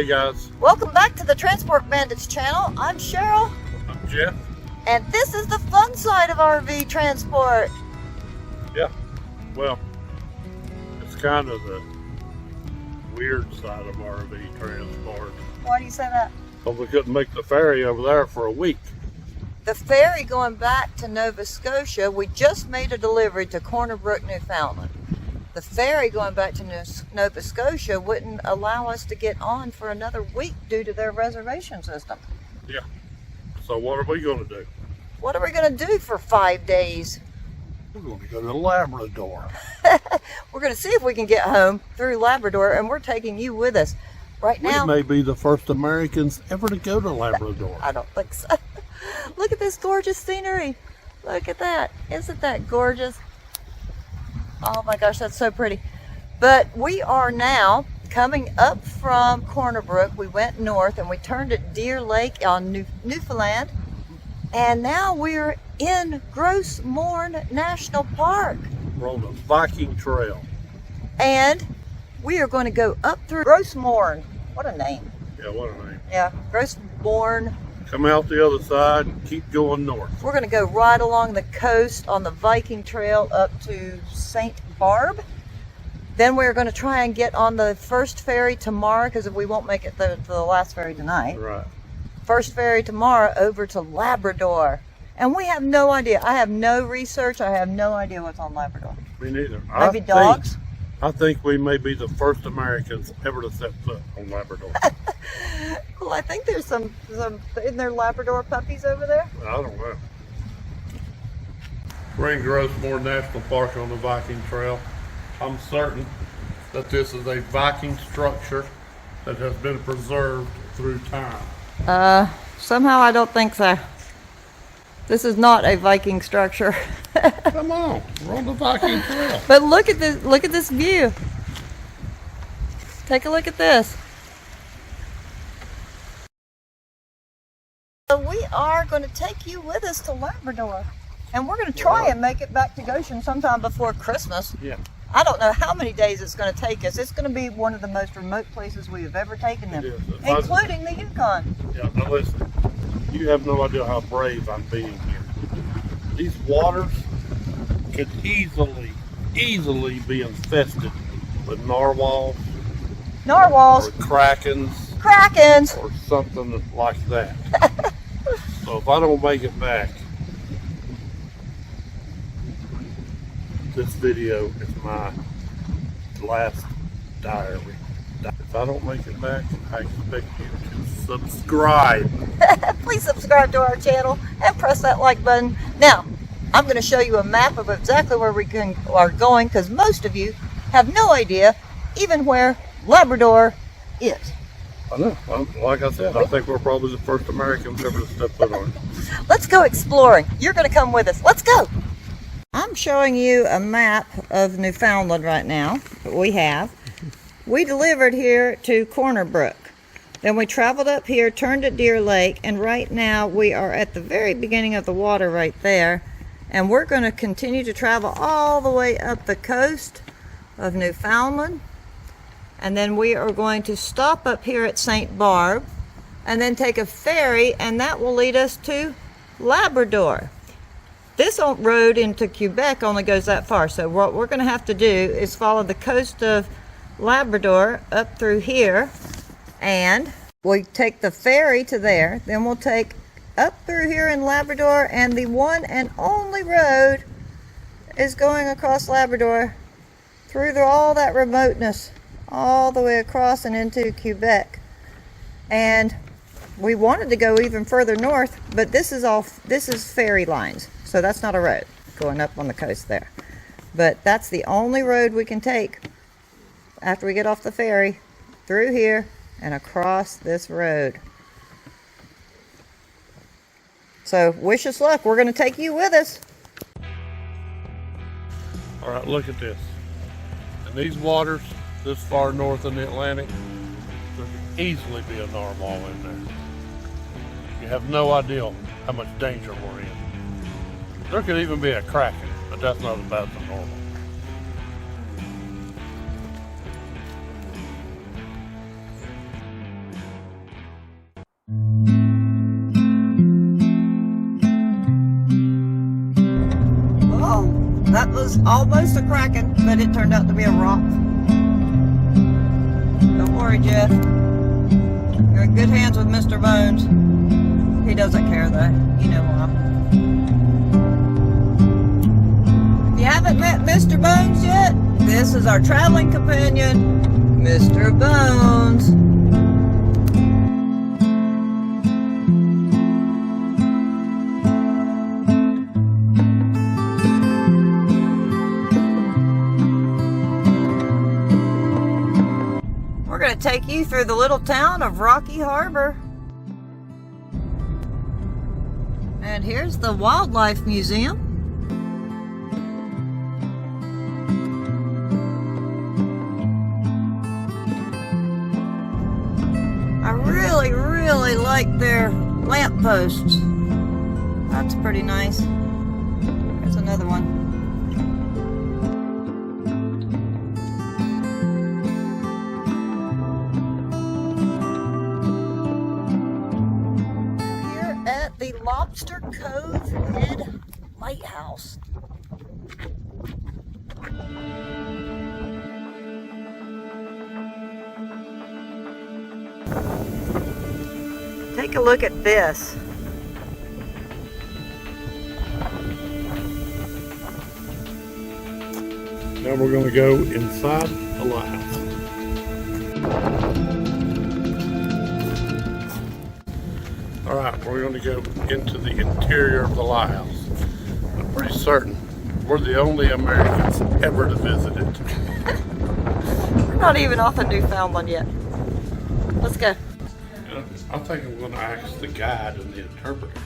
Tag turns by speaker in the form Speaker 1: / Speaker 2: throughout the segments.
Speaker 1: Hey guys.
Speaker 2: Welcome back to the Transport Bandits channel. I'm Cheryl.
Speaker 1: I'm Jeff.
Speaker 2: And this is the fun side of RV transport.
Speaker 1: Yeah, well, it's kind of the weird side of RV transport.
Speaker 2: Why do you say that?
Speaker 1: Because we couldn't make the ferry over there for a week.
Speaker 2: The ferry going back to Nova Scotia, we just made a delivery to Corner Brook, Newfoundland. The ferry going back to Nova Scotia wouldn't allow us to get on for another week due to their reservation system.
Speaker 1: Yeah. So what are we going to do?
Speaker 2: What are we going to do for 5 days?
Speaker 1: We're going to go to Labrador.
Speaker 2: We're going to see if we can get home through Labrador, and we're taking you with us. Right now,
Speaker 1: we may be the first Americans ever to go to Labrador.
Speaker 2: I don't think so. Look at this gorgeous scenery. Look at that. Isn't that gorgeous? Oh my gosh, that's so pretty. But we are now coming up from Corner Brook. We went north and we turned at Deer Lake on Newfoundland. And now we're in Gros Morne National Park.
Speaker 1: We're on the Viking Trail.
Speaker 2: And we are going to go up through Gros Morne. What a name.
Speaker 1: Yeah, what a name.
Speaker 2: Yeah, Gros Morne.
Speaker 1: Come out the other side and keep going north.
Speaker 2: We're going to go right along the coast on the Viking Trail up to St. Barb. Then we're going to try and get on the first ferry tomorrow, because we won't make it to the last ferry tonight.
Speaker 1: Right.
Speaker 2: First ferry tomorrow over to Labrador. And we have no idea. I have no research. I have no idea what's on Labrador.
Speaker 1: Me neither.
Speaker 2: Maybe dogs?
Speaker 1: I think we may be the first Americans ever to set foot on Labrador.
Speaker 2: Well, I think there's some isn't there Labrador puppies over there?
Speaker 1: I don't know. We're in Gros Morne National Park on the Viking Trail. I'm certain that this is a Viking structure that has been preserved through time.
Speaker 2: Somehow I don't think so. This is not a Viking structure.
Speaker 1: Come on, we're on the Viking Trail.
Speaker 2: But look at this view. Take a look at this. So we are going to take you with us to Labrador. And we're going to try and make it back to Goshen sometime before Christmas.
Speaker 1: Yeah.
Speaker 2: I don't know how many days it's going to take us. It's going to be one of the most remote places we have ever taken them, including the Yukon.
Speaker 1: Yeah, now listen, you have no idea how brave I'm being here. These waters could easily be infested with narwhals.
Speaker 2: Narwhals.
Speaker 1: Or krakens.
Speaker 2: Krakens.
Speaker 1: Or something like that. So if I don't make it back, this video is my last diary. If I don't make it back, I expect you to subscribe.
Speaker 2: Please subscribe to our channel and press that like button. Now, I'm going to show you a map of exactly where we are going, because most of you have no idea even where Labrador is.
Speaker 1: I know. Like I said, I think we're probably the first Americans ever to step foot on it.
Speaker 2: Let's go exploring. You're going to come with us. Let's go. I'm showing you a map of Newfoundland right now that we have. We delivered here to Corner Brook. Then we traveled up here, turned at Deer Lake, and right now we are at the very beginning of the water right there. And we're going to continue to travel all the way up the coast of Newfoundland. And then we are going to stop up here at St. Barb and then take a ferry, and that will lead us to Labrador. This road into Quebec only goes that far, so what we're going to have to do is follow the coast of Labrador up through here, and we take the ferry to there, then we'll take up through here in Labrador, and the one and only road is going across Labrador through all that remoteness, all the way across and into Quebec. And we wanted to go even further north, but this is ferry lines, so that's not a road going up on the coast there. But that's the only road we can take after we get off the ferry, through here and across this road. So wish us luck. We're going to take you with us.
Speaker 1: All right, look at this. And these waters this far north in the Atlantic, there could easily be a narwhal in there. You have no idea how much danger we're in. There could even be a kraken, but that's not as bad as a normal.
Speaker 2: That was almost a kraken, but it turned out to be a rock. Don't worry, Jeff. You're in good hands with Mr. Bones. He doesn't care though. You know why. If you haven't met Mr. Bones yet, this is our traveling companion, Mr. Bones. We're going to take you through the little town of Rocky Harbor. And here's the Wildlife Museum. I really like their lampposts. That's pretty nice. There's another one. The Lobster Cove Head Lighthouse. Take a look at this.
Speaker 1: Now we're going to go inside the lighthouse. All right, we're going to go into the interior of the lighthouse. I'm pretty certain we're the only Americans ever to visit it.
Speaker 2: We're not even off of Newfoundland yet. Let's go.
Speaker 1: I think I'm going to ask the guide and the interpreter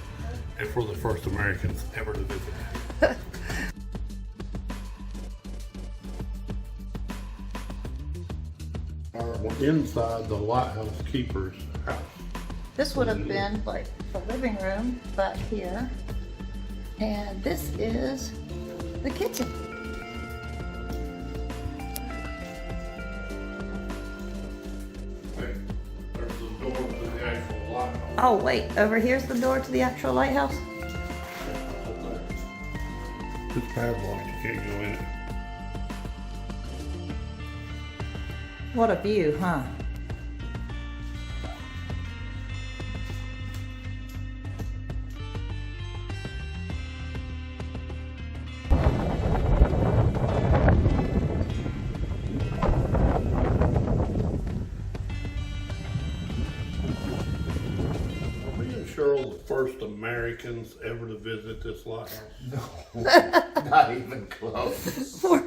Speaker 1: if we're the first Americans ever to visit it. We're inside the lighthouse keeper's house.
Speaker 2: This would have been like the living room back here. And this is the kitchen.
Speaker 1: Okay, there's the door to the actual lighthouse.
Speaker 2: Oh wait, over here's the door to the actual lighthouse?
Speaker 1: It's padlocked, you can't go in it.
Speaker 2: What a view, huh?
Speaker 1: Cheryl, the first Americans ever to visit this lighthouse?
Speaker 3: No, not even close.
Speaker 2: We're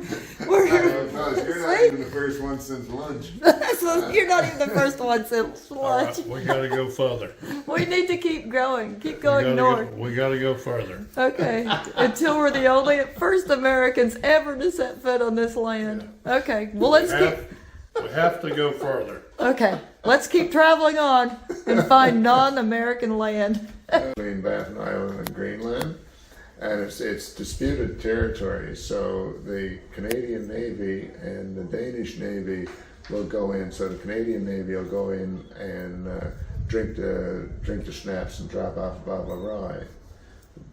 Speaker 3: You're not even the first one since lunch.
Speaker 2: so you're not even the first one since lunch.
Speaker 1: Right, we gotta go further.
Speaker 2: We need to keep going. Keep going north.
Speaker 1: We gotta go further.
Speaker 2: Okay, until we're the only first Americans ever to set foot on this land. Okay, well
Speaker 1: We have to go further.
Speaker 2: Okay, let's keep traveling on and find non-American land.
Speaker 3: Between Baffin Island and Greenland, and it's disputed territory. So the Canadian Navy and the Danish Navy will go in. So the Canadian Navy will go in and drink the schnapps and drop off a bottle of rye.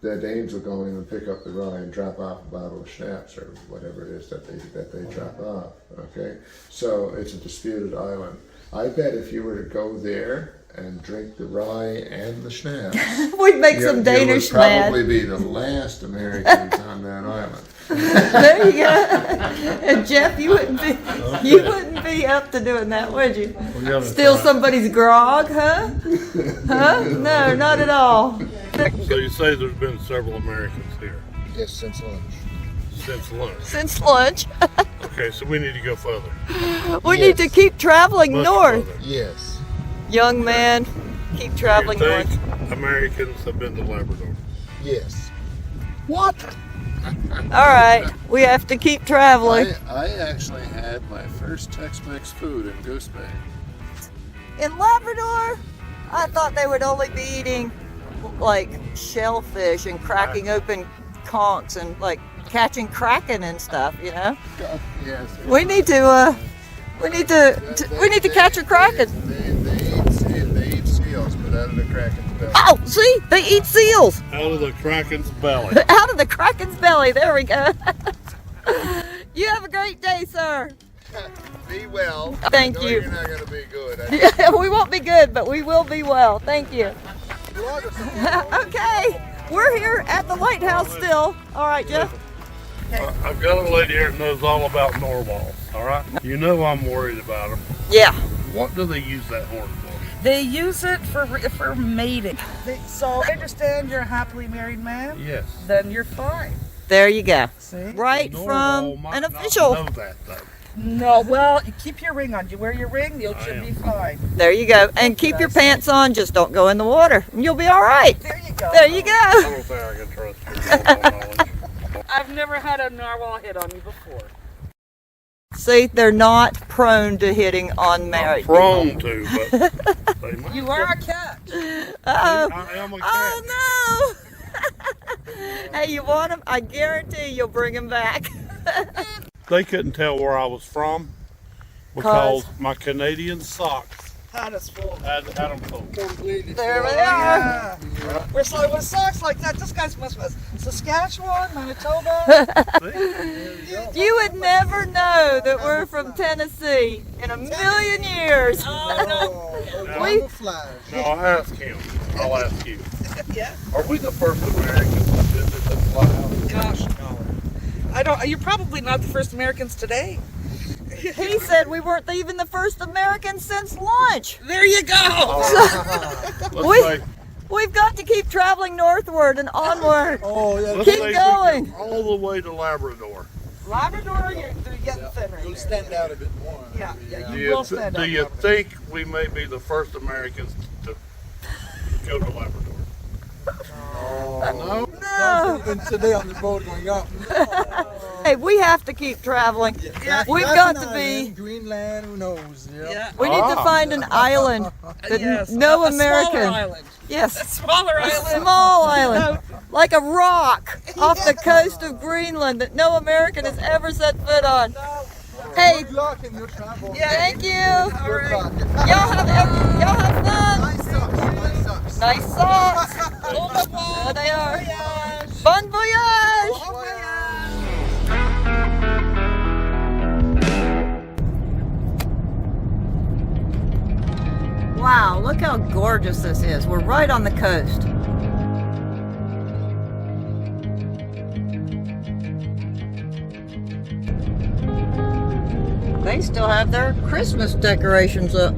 Speaker 3: The Danes will go in and pick up the rye and drop off a bottle of schnapps or whatever it is that they drop off. Okay, so it's a disputed island. I bet if you were to go there and drink the rye and the schnapps,
Speaker 2: We'd make some Danish
Speaker 3: you would probably
Speaker 2: mad.
Speaker 3: be the last Americans on that island.
Speaker 2: There you go. And Jeff, you wouldn't be up to doing that, would you? Steal somebody's grog, huh? Huh? No, not at all.
Speaker 1: So you say there's been several Americans here
Speaker 3: Yes, since lunch.
Speaker 1: since lunch.
Speaker 2: Since lunch.
Speaker 1: Okay, so we need to go further.
Speaker 2: We need to keep traveling
Speaker 1: Much
Speaker 2: north.
Speaker 1: further.
Speaker 3: Yes.
Speaker 2: Young man, keep traveling
Speaker 1: You
Speaker 2: north.
Speaker 1: think Americans have been to Labrador?
Speaker 3: Yes.
Speaker 2: What? All right, we have to keep traveling.
Speaker 3: I actually had my first Tex-Mex food in Goose Bay.
Speaker 2: In Labrador, I thought they would only be eating like shellfish and cracking open conchs and like catching kraken and stuff, you know.
Speaker 3: Yes.
Speaker 2: We need to catch a kraken.
Speaker 3: They eat seals, but out of the kraken. belly.
Speaker 2: Oh, see? They eat seals.
Speaker 1: Out of the Kraken's belly.
Speaker 2: Out of the Kraken's belly. There we go. You have a great day, sir.
Speaker 3: Be well.
Speaker 2: Thank
Speaker 3: I know
Speaker 2: you.
Speaker 3: You're not going to be good.
Speaker 2: We won't be good, but we will be well. Thank you. Okay. We're here at the lighthouse still. All right, Jeff.
Speaker 1: I've got a lady here that knows all about narwhals, all right? You know I'm worried about them.
Speaker 2: Yeah.
Speaker 1: What do they use that horn for?
Speaker 4: They use it for mating. So I understand you're a happily married man.
Speaker 1: Yes.
Speaker 4: Then you're fine.
Speaker 2: There you go.
Speaker 4: See?
Speaker 2: Right
Speaker 1: Narwhal
Speaker 2: from
Speaker 1: might
Speaker 2: an
Speaker 1: not
Speaker 2: official.
Speaker 1: know that, though.
Speaker 4: No, well, you keep your ring on. You wear your ring, you should be fine.
Speaker 2: There you go. And keep your pants on. Just don't go in the water. And you'll be all right.
Speaker 4: There you go.
Speaker 2: There you
Speaker 1: I
Speaker 2: go.
Speaker 1: don't think I can trust your narwhal knowledge.
Speaker 4: I've never had a narwhal hit on me before.
Speaker 2: See, they're not prone to hitting on
Speaker 1: I'm
Speaker 2: married.
Speaker 1: prone to, but they might.
Speaker 4: You are a catch.
Speaker 2: Uh-oh.
Speaker 1: I am a cat.
Speaker 2: Oh, no. Hey, you want them? I guarantee you'll bring them back.
Speaker 1: They couldn't tell where I was from because my Canadian socks
Speaker 4: Had us full.
Speaker 1: had them full.
Speaker 2: There they are.
Speaker 4: Yeah. We're so with socks like that. This guy's must be Saskatchewan, Manitoba.
Speaker 2: You would never know that we're from Tennessee in a million years. We,
Speaker 1: No, I'll ask him. I'll ask you.
Speaker 4: Yeah.
Speaker 1: Are we the first Americans to visit this lighthouse?
Speaker 4: Gosh, no. I don't. You're probably not the first Americans today.
Speaker 2: he said we weren't even the first Americans since lunch.
Speaker 4: There you go.
Speaker 1: Let's
Speaker 2: We've got to keep traveling northward and onward.
Speaker 1: let's
Speaker 2: Keep
Speaker 1: say we
Speaker 2: going.
Speaker 1: get all the way to Labrador.
Speaker 4: Labrador, you're getting thinner.
Speaker 5: You'll stand out a bit more.
Speaker 4: Yeah, yeah,
Speaker 1: Do
Speaker 4: you will
Speaker 1: you,
Speaker 4: stand
Speaker 1: do
Speaker 4: up.
Speaker 1: you think we may be the first Americans to go to Labrador? No?
Speaker 2: No.
Speaker 5: Even today on the boat going up.
Speaker 2: Hey, we have to keep traveling. We've got to be.
Speaker 5: Greenland, who knows?
Speaker 4: Yeah.
Speaker 2: We need to find an island that
Speaker 4: Yes,
Speaker 2: no
Speaker 4: a smaller
Speaker 2: American.
Speaker 4: island.
Speaker 2: Yes.
Speaker 4: Smaller
Speaker 2: A
Speaker 4: island.
Speaker 2: small island, like a rock off the coast of Greenland that no American has ever set foot on. Hey,
Speaker 5: Good luck in your travel.
Speaker 4: Yeah.
Speaker 2: thank you.
Speaker 5: Good luck.
Speaker 2: Y'all have fun.
Speaker 5: Nice socks. Nice socks.
Speaker 2: Nice socks.
Speaker 4: Bon voyage.
Speaker 2: There they are.
Speaker 4: Voyage.
Speaker 2: Bon voyage.
Speaker 4: Bon voyage.
Speaker 2: Wow, look how gorgeous this is. We're right on the coast. They still have their Christmas decorations up.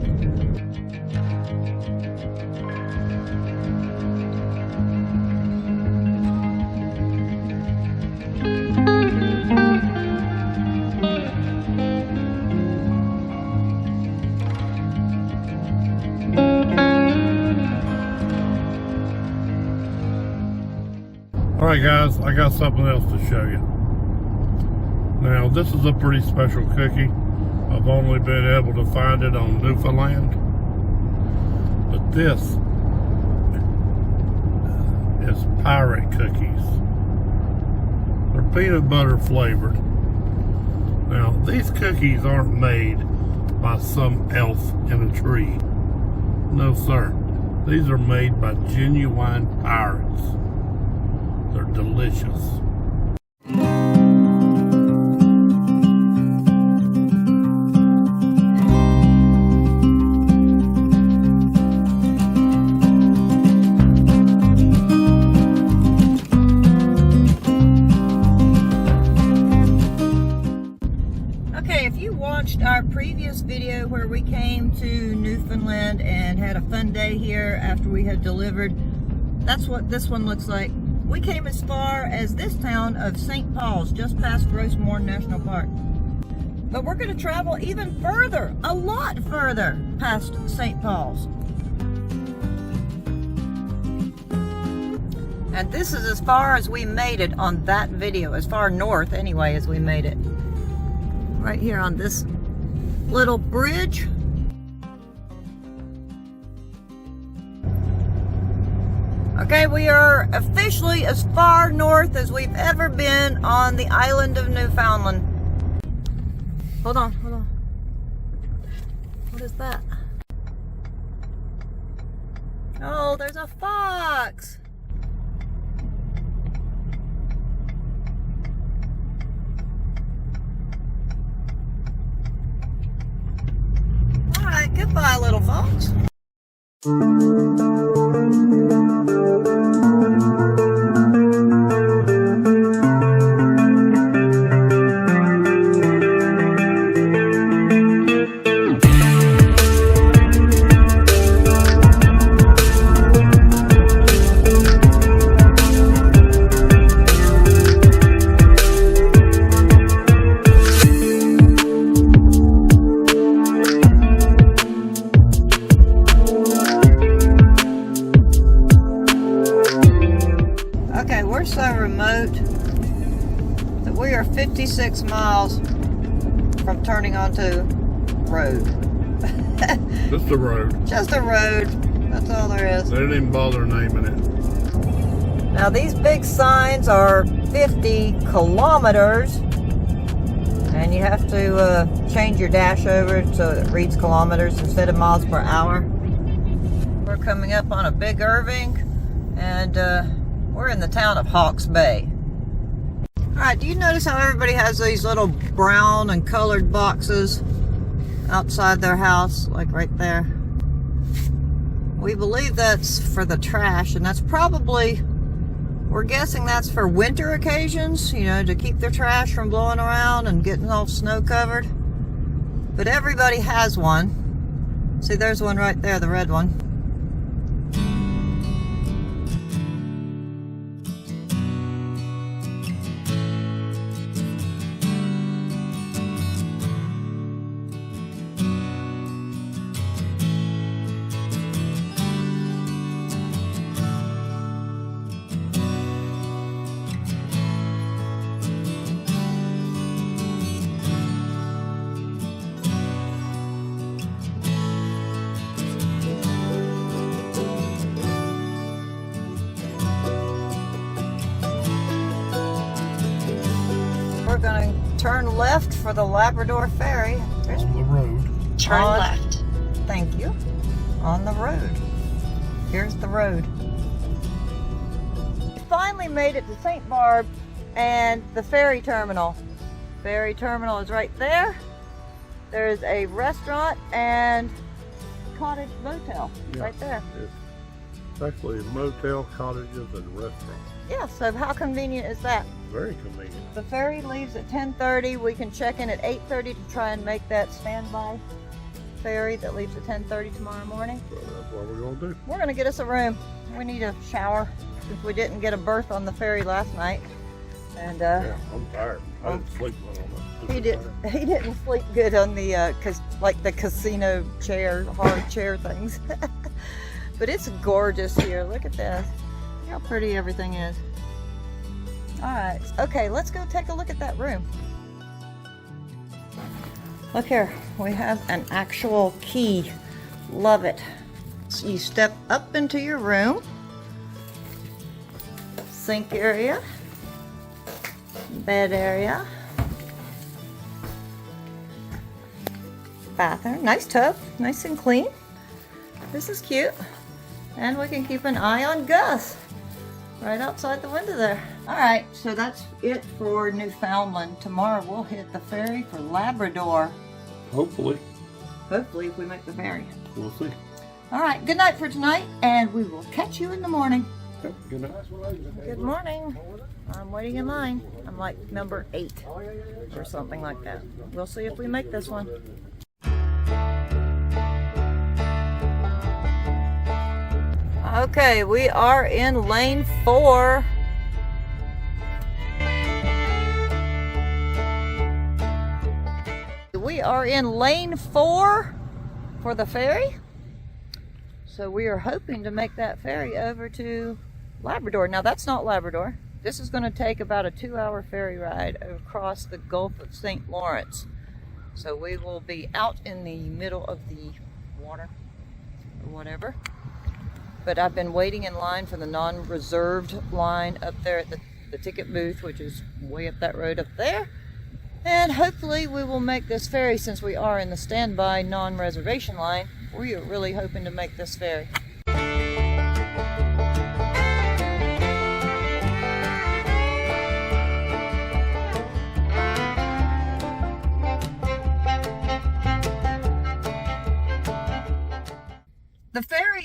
Speaker 1: Alright guys, I got something else to show you. Now this is a pretty special cookie. I've only been able to find it on Newfoundland. But this is pirate cookies. They're peanut butter flavored. Now these cookies aren't made by some elf in a tree. No sir. These are made by genuine pirates. They're delicious.
Speaker 2: Okay, if you watched our previous video where we came to Newfoundland and had a fun day here after we had delivered, that's what this one looks like. We came as far as this town of St. Paul's, just past Rosemore National Park. But we're going to travel even further, a lot further past St. Paul's. And this is as far as we made it on that video, as far north anyway as we made it. Right here on this little bridge. Okay, we are officially as far north as we've ever been on the island of Newfoundland. Hold on, hold on. What is that? Oh, there's a fox. All right, goodbye, little fox. Okay, we're so remote that we are 56 miles from turning onto road.
Speaker 1: Just the road.
Speaker 2: Just a road. That's all there is.
Speaker 1: They didn't even bother naming it.
Speaker 2: Now these big signs are 50 kilometers, and you have to change your dash over so it reads kilometers instead of miles per hour. We're coming up on a big Irving, and we're in the town of Hawke's Bay. Alright, do you notice how everybody has these little brown and colored boxes outside their house, like right there? We believe that's for the trash, and that's probably, we're guessing that's for winter occasions, you know, to keep their trash from blowing around and getting all snow covered. But everybody has one. See, there's one right there, the red one. We're going to turn left for the Labrador ferry. There's
Speaker 1: On the road.
Speaker 2: turn left. Thank you. On the road. Here's the road. We finally made it to St. Barb and the ferry terminal. Ferry terminal is right there. There's a restaurant and cottage motel right there.
Speaker 1: It's actually a motel, cottages, and restaurant.
Speaker 2: Yeah, so how convenient is that?
Speaker 1: Very convenient.
Speaker 2: The ferry leaves at 10:30. We can check in at 8:30 to try and make that standby ferry that leaves at 10:30 tomorrow morning.
Speaker 1: So that's what we're going to do.
Speaker 2: We're going to get us a room. We need a shower since we didn't get a berth on the ferry last night. And
Speaker 1: Yeah, I'm tired. I didn't sleep well on that.
Speaker 2: he didn't sleep good on the like the casino chair, hard chair things. But it's gorgeous here. Look at this. Look how pretty everything is. All right. Okay, let's go take a look at that room. Look here. We have an actual key. Love it. So you step up into your room. Sink area. Bed area. Bathroom. Nice tub. Nice and clean. This is cute. And we can keep an eye on Gus right outside the window there. All right, so that's it for Newfoundland. Tomorrow we'll hit the ferry for Labrador.
Speaker 1: Hopefully.
Speaker 2: Hopefully, if we make the ferry.
Speaker 1: We'll see.
Speaker 2: All right, good night for tonight, and we will catch you in the morning.
Speaker 1: Okay, good night.
Speaker 2: Good morning. I'm waiting in line. I'm like number 8 or something like that. We'll see if we make this one. Okay, we are in lane 4. We are in lane 4 for the ferry. So we are hoping to make that ferry over to Labrador. Now that's not Labrador. This is going to take about a 2-hour ferry ride across the Gulf of St. Lawrence. So we will be out in the middle of the water or whatever. But I've been waiting in line for the non-reserved line up there at the ticket booth, which is way up that road up there. And hopefully we will make this ferry, since we are in the standby non-reservation line. We are really hoping to make this ferry.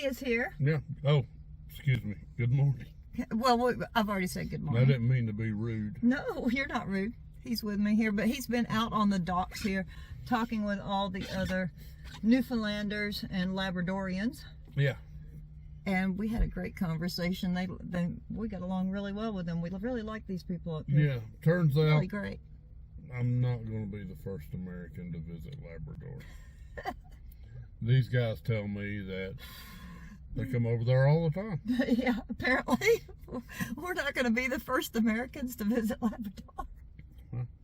Speaker 2: is here.
Speaker 1: Yeah. Oh, excuse me. Good morning.
Speaker 2: Well, I've already said good
Speaker 1: I
Speaker 2: morning.
Speaker 1: didn't mean to be rude.
Speaker 2: No, you're not rude. He's with me here, but he's been out on the docks here talking with all the other Newfoundlanders and Labradorians.
Speaker 1: Yeah.
Speaker 2: And we had a great conversation. We got along really well with them. We really like these people up here.
Speaker 1: Yeah. Turns out
Speaker 2: Really great.
Speaker 1: I'm not going to be the first American to visit Labrador. These guys tell me that they come over there all the time.
Speaker 2: Yeah, apparently we're not going to be the first Americans to visit Labrador.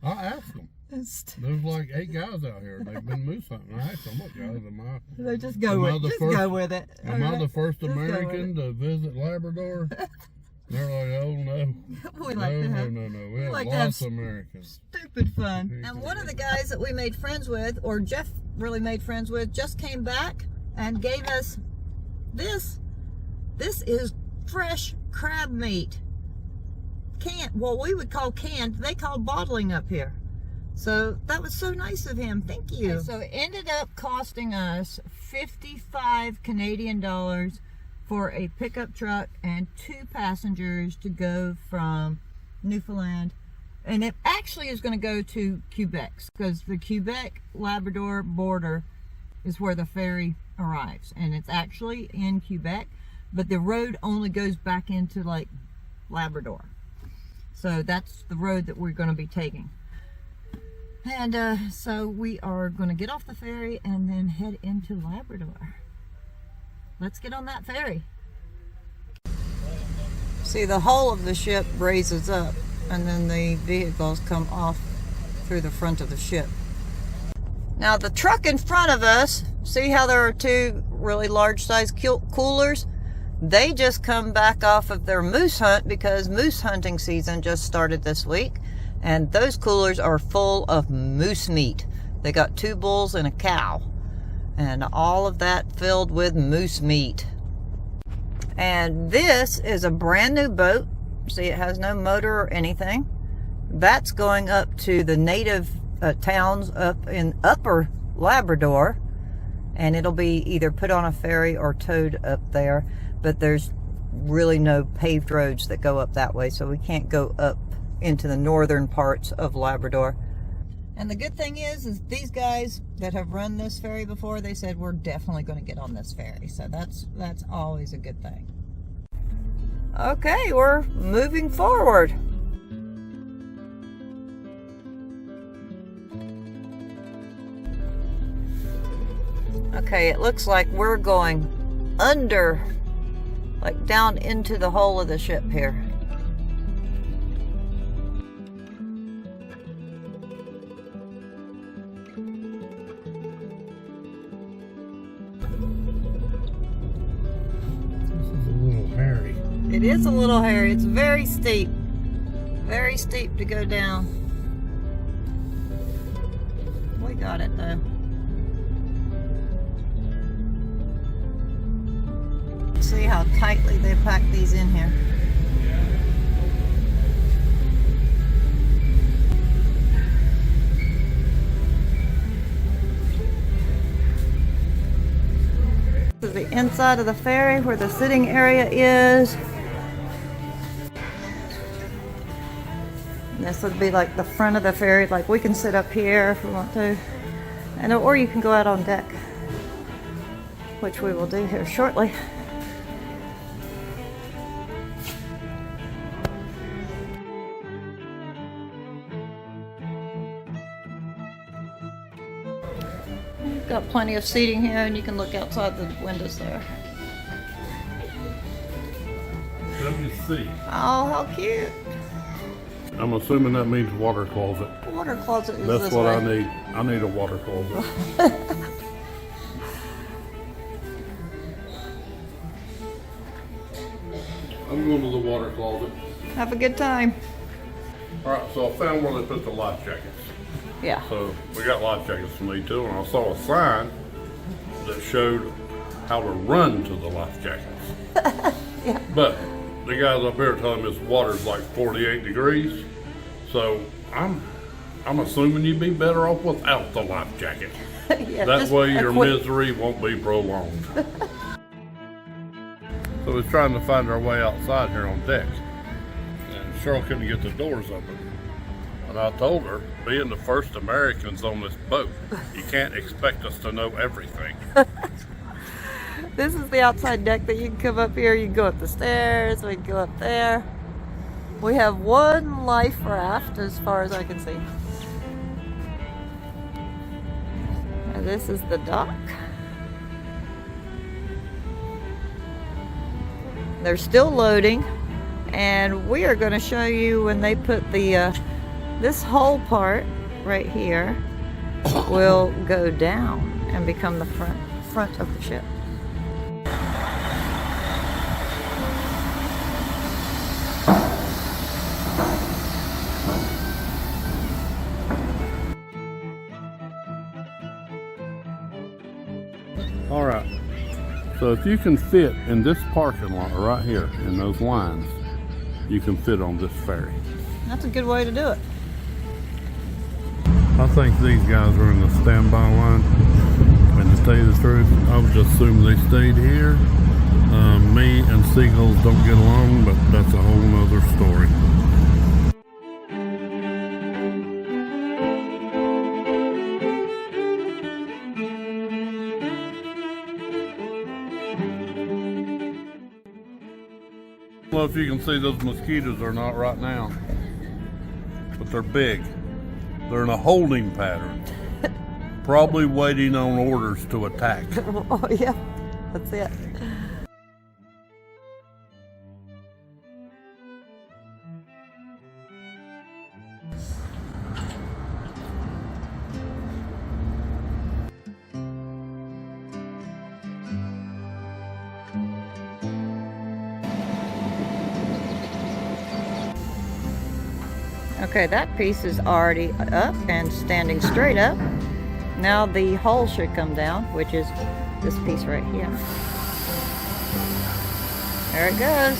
Speaker 1: I asked them. There's like 8 guys out here. They've been moose hunting. I asked them, what guys am I?
Speaker 2: They just go with it.
Speaker 1: Am I the first
Speaker 2: Just go with
Speaker 1: American to visit Labrador? They're like, oh no.
Speaker 2: We like to have
Speaker 1: No. We have
Speaker 2: like to have
Speaker 1: lots of Americans.
Speaker 2: stupid fun. And one of the guys that we made friends with, or Jeff really made friends with, just came back and gave us this. This is fresh crab meat. What we would call canned, they call bottling up here. So that was so nice of him. Thank you. Okay, so it ended up costing us 55 Canadian dollars for a pickup truck and 2 passengers to go from Newfoundland. And it actually is going to go to Quebec, because the Quebec-Labrador border is where the ferry arrives. And it's actually in Quebec, but the road only goes back into like Labrador. So that's the road that we're going to be taking. And so we are going to get off the ferry and then head into Labrador. Let's get on that ferry. See, the hull of the ship raises up and then the vehicles come off through the front of the ship. Now the truck in front of us, see how there are 2 really large size coolers? They just come back off of their moose hunt because moose hunting season just started this week. And those coolers are full of moose meat. They got 2 bulls and a cow. And all of that filled with moose meat. And this is a brand new boat. See, it has no motor or anything. That's going up to the native towns up in Upper Labrador. And it'll be either put on a ferry or towed up there. But there's really no paved roads that go up that way, so we can't go up into the northern parts of Labrador. And the good thing is these guys that have run this ferry before, they said we're definitely going to get on this ferry. So that's always a good thing. Okay, we're moving forward. Okay, it looks like we're going under, like down into the hull of the ship here. It is a little hairy. It's very steep to go down. We got it though. See how tightly they pack these in here. This is the inside of the ferry where the sitting area is. And this would be like the front of the ferry, like we can sit up here if we want to. And or you can go out on deck, which we will do here shortly. Got plenty of seating here, and you can look outside the windows there.
Speaker 1: WC.
Speaker 2: Oh, how cute.
Speaker 1: I'm assuming that means water closet.
Speaker 2: Water closet is
Speaker 1: That's
Speaker 2: this
Speaker 1: what
Speaker 2: way.
Speaker 1: I need. I need a water closet. I'm going to the water closet.
Speaker 2: Have a good time.
Speaker 1: All right, so I found where they put the life jackets.
Speaker 2: Yeah.
Speaker 1: So we got life jackets for me too, and I saw a sign that showed how to run to the life jackets.
Speaker 2: Yeah.
Speaker 1: But the guys up here telling me this water's like 48 degrees, so I'm assuming you'd be better off without the life jacket.
Speaker 2: Yeah,
Speaker 1: That
Speaker 2: just
Speaker 1: way
Speaker 2: a
Speaker 1: your
Speaker 2: quick-
Speaker 1: misery won't be prolonged. So we was trying to find our way outside here on deck. And Cheryl couldn't get the doors open. And I told her, being the first Americans on this boat, you can't expect us to know everything.
Speaker 2: This is the outside deck that you can come up here. You can go up the stairs, we can go up there. We have one life raft as far as I can see. And this is the dock. They're still loading, and we are going to show you when they put the this whole part right here will go down and become the front of the ship.
Speaker 1: All right. So if you can fit in this parking lot right here in those lines, you can fit on this ferry.
Speaker 2: That's a good way to do it.
Speaker 1: I think these guys are in the standby line. And to tell you the truth, I would just assume they stayed here. Me and seagulls don't get along, but that's a whole nother story. I don't know if you can see those mosquitoes or not right now, but they're big. They're in a holding pattern, probably waiting on orders to attack.
Speaker 2: Oh yeah, that's it. Okay, that piece is already up and standing straight up. Now the hull should come down, which is this piece right here. There it goes.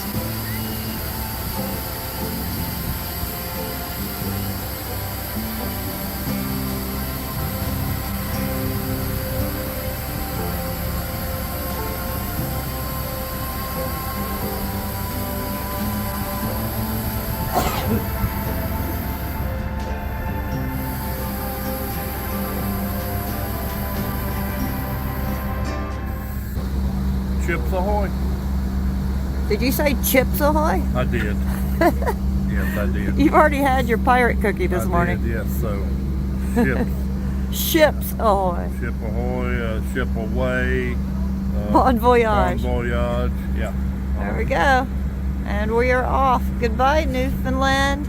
Speaker 1: Chips ahoy.
Speaker 2: Did you say chips ahoy?
Speaker 1: I did. Yes, I did.
Speaker 2: You've already had your pirate cookie this morning.
Speaker 1: Did, yes, so ships.
Speaker 2: Ships ahoy.
Speaker 1: Ship ahoy, ship away.
Speaker 2: Bon voyage.
Speaker 1: Bon voyage, yeah.
Speaker 2: There we go. And we are off. Goodbye, Newfoundland.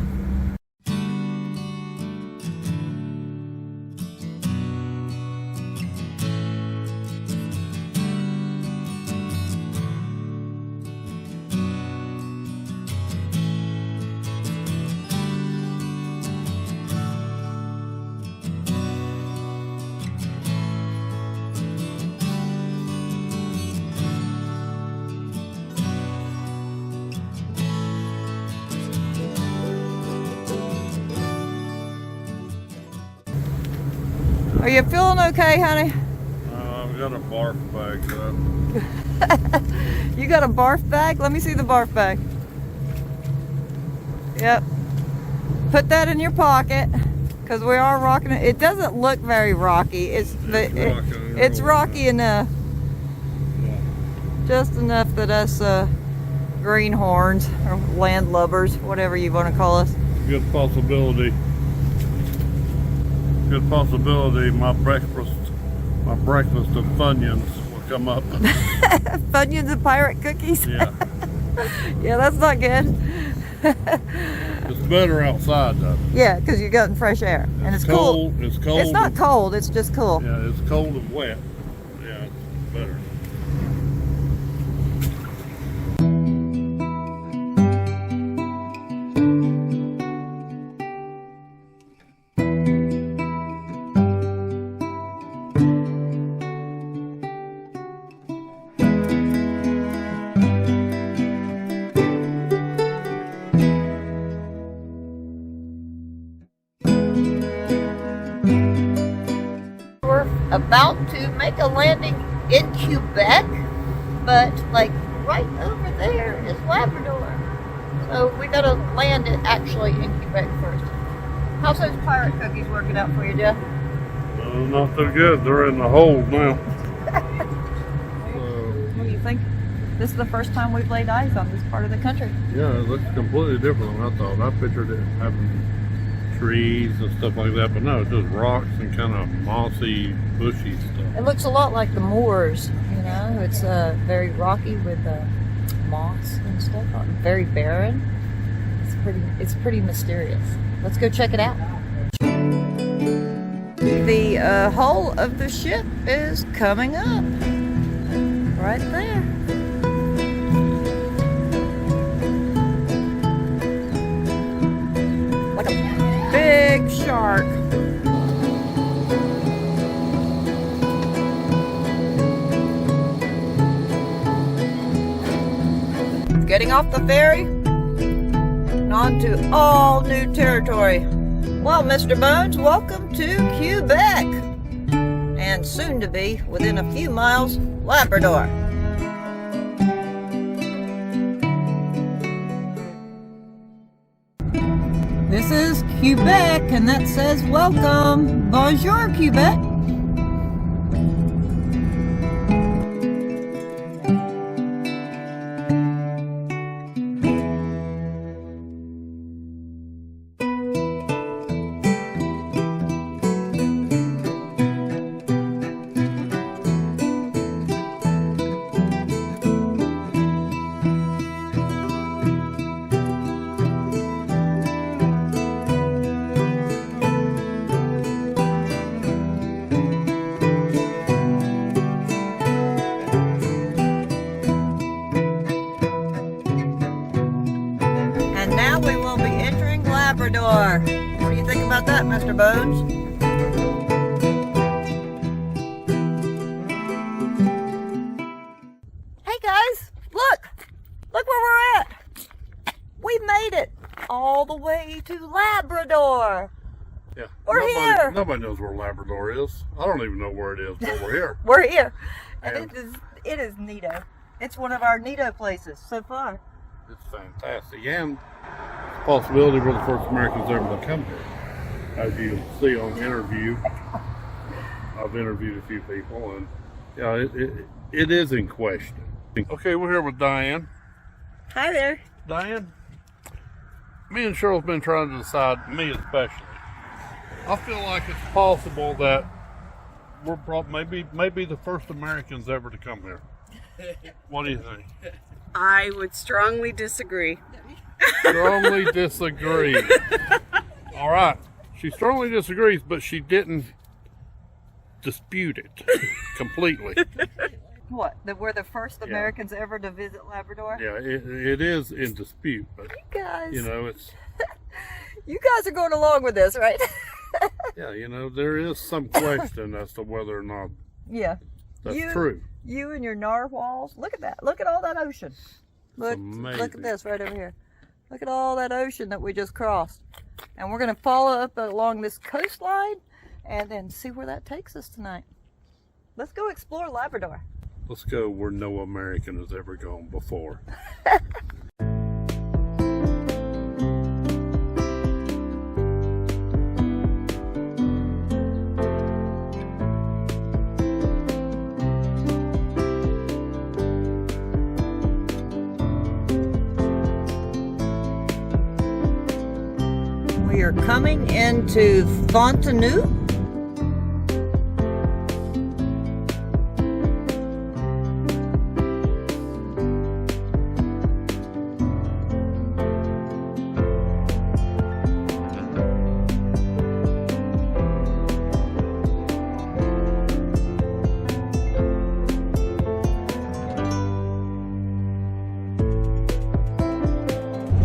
Speaker 2: Are you feeling okay, honey?
Speaker 1: I've got a barf bag.
Speaker 2: You got a barf bag? Let me see the barf bag. Yep. Put that in your pocket, because we are rocking it. It doesn't look very rocky. It's rocky enough.
Speaker 1: Yeah.
Speaker 2: Just enough that us greenhorns or landlubbers, whatever you want to call us.
Speaker 1: Good possibility. Good possibility my breakfast of Funyuns will come up.
Speaker 2: Funyuns and pirate cookies?
Speaker 1: Yeah.
Speaker 2: Yeah, that's not good.
Speaker 1: It's better outside though.
Speaker 2: Yeah, because you're getting fresh air. And it's cool.
Speaker 1: It's cold.
Speaker 2: It's not cold, it's just cool.
Speaker 1: Yeah, it's cold and wet. Yeah, it's better.
Speaker 2: We're about to make a landing in Quebec, but like right over there is Labrador. So we gotta land it actually in Quebec first. How's those pirate cookies working out for you, Jeff?
Speaker 1: Not so good. They're in the hold now.
Speaker 2: What do you think? This is the first time we've laid eyes on this part of the country.
Speaker 1: Yeah, it looks completely different than I thought. I pictured it having trees and stuff like that, but no, it's just rocks and kind of mossy, bushy stuff.
Speaker 2: It looks a lot like the moors, you know. It's very rocky with moss and stuff. Very barren. It's pretty mysterious. Let's go check it out. The hull of the ship is coming up right there. Like a big shark. Getting off the ferry and on to all new territory. Well, Mr. Bones, welcome to Quebec, and soon to be, within a few miles, Labrador. This is Quebec, and that says welcome. Bonjour, Quebec. Labrador. What do you think about that, Mr. Bones? Hey guys, look where we're at. We made it all the way to Labrador.
Speaker 1: Yeah.
Speaker 2: We're here.
Speaker 1: Nobody knows where Labrador is. I don't even know where it is, but we're here.
Speaker 2: We're here. And
Speaker 1: And-
Speaker 2: it is neato. It's one of our neato places so far.
Speaker 1: It's fantastic. And it's a possibility we're the first Americans ever to come here. As you see on interview, I've interviewed a few people, and yeah, it is in question. Okay, we're here with Diane.
Speaker 2: Hi there.
Speaker 1: Diane, me and Cheryl's been trying to decide, me especially. I feel like it's possible that we're maybe the first Americans ever to come here. What do you think?
Speaker 6: I would strongly disagree.
Speaker 1: Strongly disagree. All right. She strongly disagrees, but she didn't dispute it completely.
Speaker 2: What? That we're the first Americans ever to visit Labrador?
Speaker 1: Yeah, it is in dispute, but
Speaker 2: Guys,
Speaker 1: you know, it's
Speaker 2: you guys are going along with this, right?
Speaker 1: yeah, you know, there is some question as to whether or not
Speaker 2: Yeah.
Speaker 1: that's true.
Speaker 2: You and your narwhals. Look at that. Look at all that ocean. Look
Speaker 1: amazing.
Speaker 2: at this right over here. Look at all that ocean that we just crossed. And we're going to follow up along this coastline and then see where that takes us tonight. Let's go explore Labrador.
Speaker 1: Let's go where no American has ever gone before.
Speaker 2: We are coming into Fontainebleau.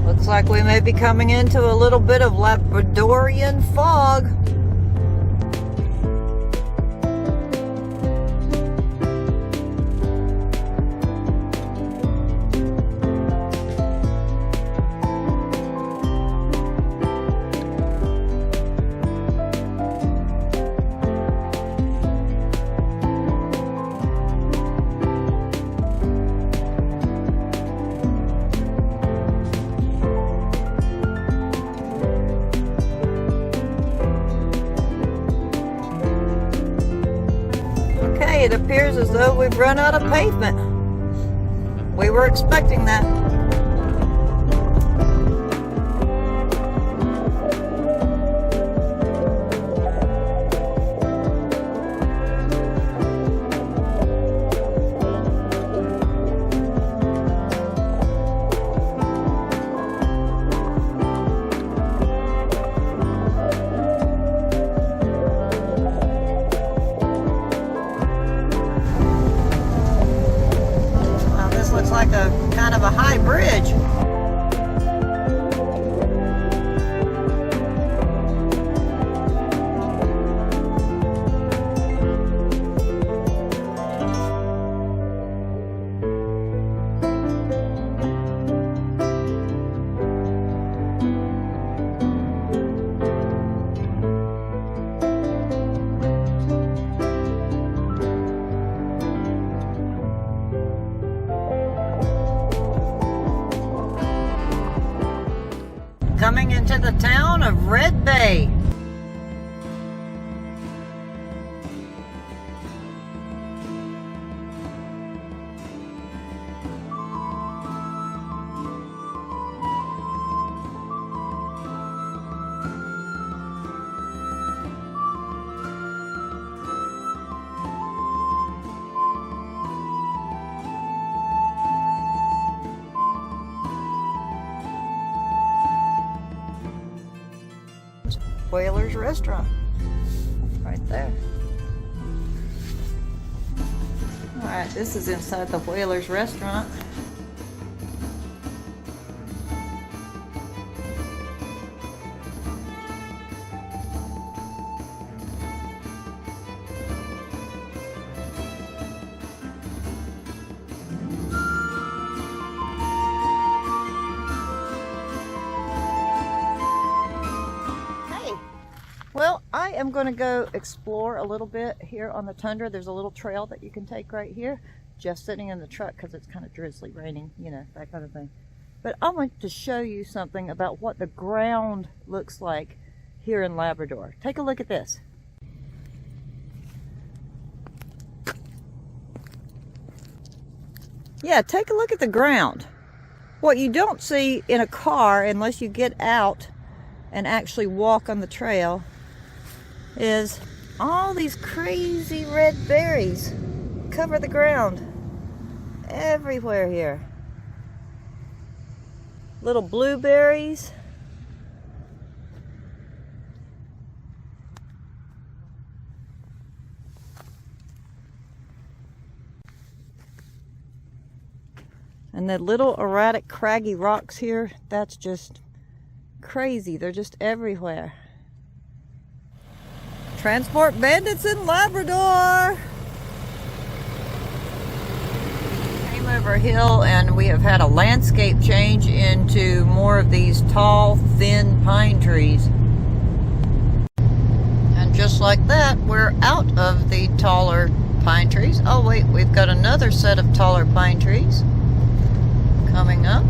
Speaker 2: Looks like we may be coming into a little bit of Labradorian fog. it appears as though we've run out of pavement. We were expecting that. Like a kind of a high bridge. Coming into the town of Red Bay. Whalers Restaurant, right there. All right, this is inside the Whalers Restaurant. Well, I am going to go explore a little bit here on the tundra. There's a little trail that you can take right here. Jeff's sitting in the truck because it's kind of drizzly, raining, you know, that kind of thing. But I want to show you something about what the ground looks like here in Labrador. Take a look at this. Yeah, take a look at the ground. What you don't see in a car unless you get out and actually walk on the trail is all these crazy red berries cover the ground everywhere here. Little blueberries. And the little erratic craggy rocks here, that's just crazy. They're just everywhere. Transport Bandits in Labrador. Came over a hill and we have had a landscape change into more of these tall, thin pine trees. And just like that, we're out of the taller pine trees. Oh wait, we've got another set of taller pine trees coming up.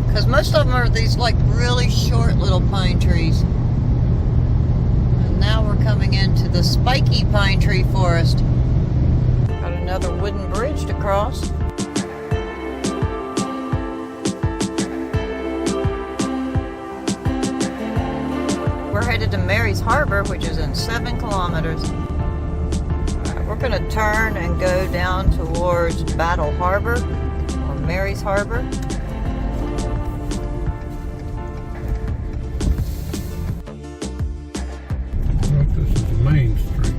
Speaker 2: Because most of them are these like really short little pine trees. And now we're coming into the spiky pine tree forest. Got another wooden bridge to cross. We're headed to Mary's Harbor, which is in 7 kilometers. Alright, we're going to turn and go down towards Battle Harbor, or Mary's Harbor.
Speaker 1: Main Street.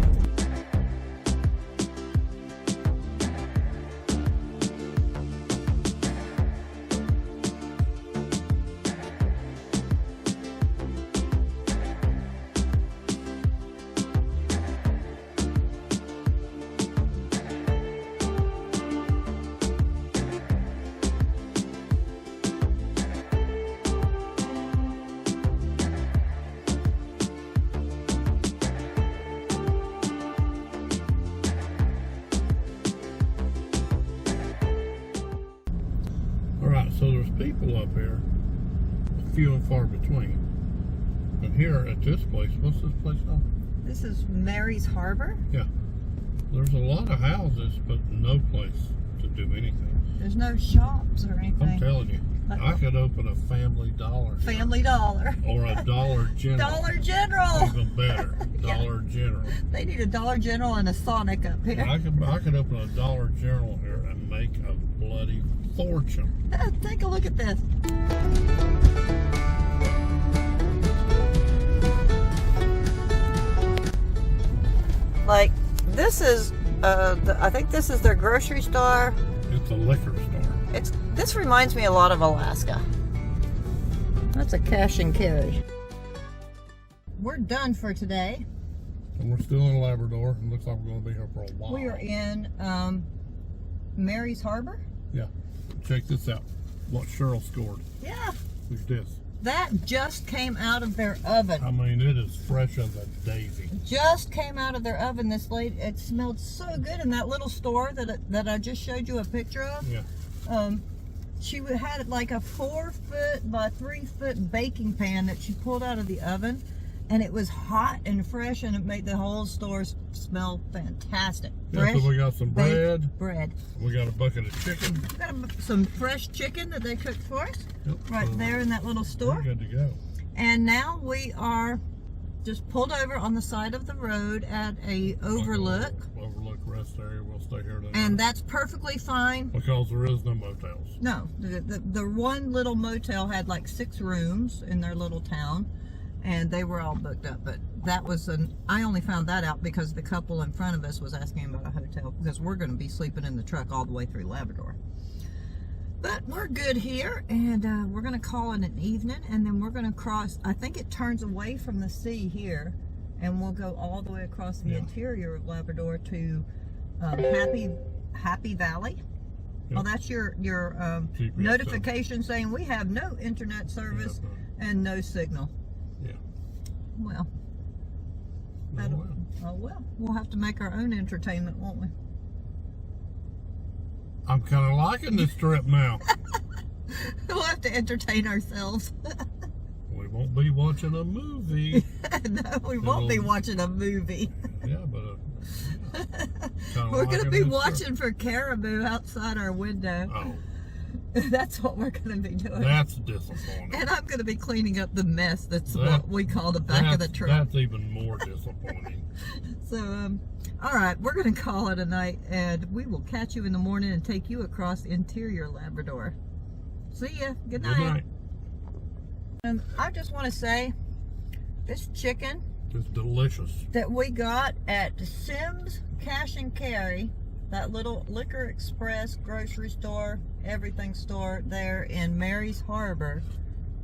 Speaker 1: So there's people up here, few and far between. And here at this place, what's this place called?
Speaker 2: This is Mary's Harbor.
Speaker 1: Yeah. There's a lot of houses, but no place to do anything.
Speaker 2: There's no shops or anything.
Speaker 1: I'm telling you, I could open a Family Dollar.
Speaker 2: Family Dollar.
Speaker 1: Or a Dollar General.
Speaker 2: Dollar General.
Speaker 1: Even better. Dollar General.
Speaker 2: They need a Dollar General and a Sonic up here.
Speaker 1: I could open a Dollar General here and make a bloody fortune.
Speaker 2: Take a look at this. Like, this is, I think this is their grocery store.
Speaker 1: It's a liquor store.
Speaker 2: This reminds me a lot of Alaska. That's a cash and carry. We're done for today.
Speaker 1: And we're still in Labrador. It looks like we're going to be here for a while.
Speaker 2: We are in Mary's Harbor.
Speaker 1: Yeah. Check this out. What Cheryl scored.
Speaker 2: Yeah.
Speaker 1: Look at this.
Speaker 2: That just came out of their oven.
Speaker 1: I mean, it is fresh as a daisy.
Speaker 2: Just came out of their oven. This lady, it smelled so good in that little store that I just showed you a picture of.
Speaker 1: Yeah.
Speaker 2: She had like a 4-foot by 3-foot baking pan that she pulled out of the oven, and it was hot and fresh, and it made the whole store smell fantastic.
Speaker 1: Yeah, so we got some bread. We got a bucket of chicken.
Speaker 2: We got some fresh chicken that they cooked for us.
Speaker 1: Yep.
Speaker 2: Right there in that little store.
Speaker 1: We're good to go.
Speaker 2: And now we are just pulled over on the side of the road at a overlook.
Speaker 1: Overlook rest area. We'll stay here tonight.
Speaker 2: And that's perfectly fine.
Speaker 1: Because there is no motels.
Speaker 2: No, the one little motel had like 6 rooms in their little town, and they were all booked up. But that was I only found that out because the couple in front of us was asking about a hotel, because we're going to be sleeping in the truck all the way through Labrador. But we're good here, and we're going to call it an evening, and then we're going to cross. I think it turns away from the sea here, and we'll go all the way across the interior of Labrador to Happy Valley. Well, that's your notification saying we have no internet service and no signal.
Speaker 1: Yeah.
Speaker 2: Well, we'll have to make our own entertainment, won't we?
Speaker 1: I'm kind of liking this trip now.
Speaker 2: We'll have to entertain ourselves.
Speaker 1: We won't be watching a movie.
Speaker 2: No, we won't be watching a movie.
Speaker 1: Yeah, but
Speaker 2: we're going to be watching for caribou outside our window.
Speaker 1: Oh.
Speaker 2: That's what we're going to be doing.
Speaker 1: That's disappointing.
Speaker 2: And I'm going to be cleaning up the mess that's what we call the back of the truck.
Speaker 1: That's even more disappointing.
Speaker 2: So, all right, we're going to call it a night, and we will catch you in the morning and take you across interior Labrador. See ya. Good night.
Speaker 1: Good night.
Speaker 2: And I just want to say, this chicken
Speaker 1: It's delicious.
Speaker 2: that we got at Sims Cash and Carry, that little Liquor Express grocery store, everything store there in Mary's Harbor,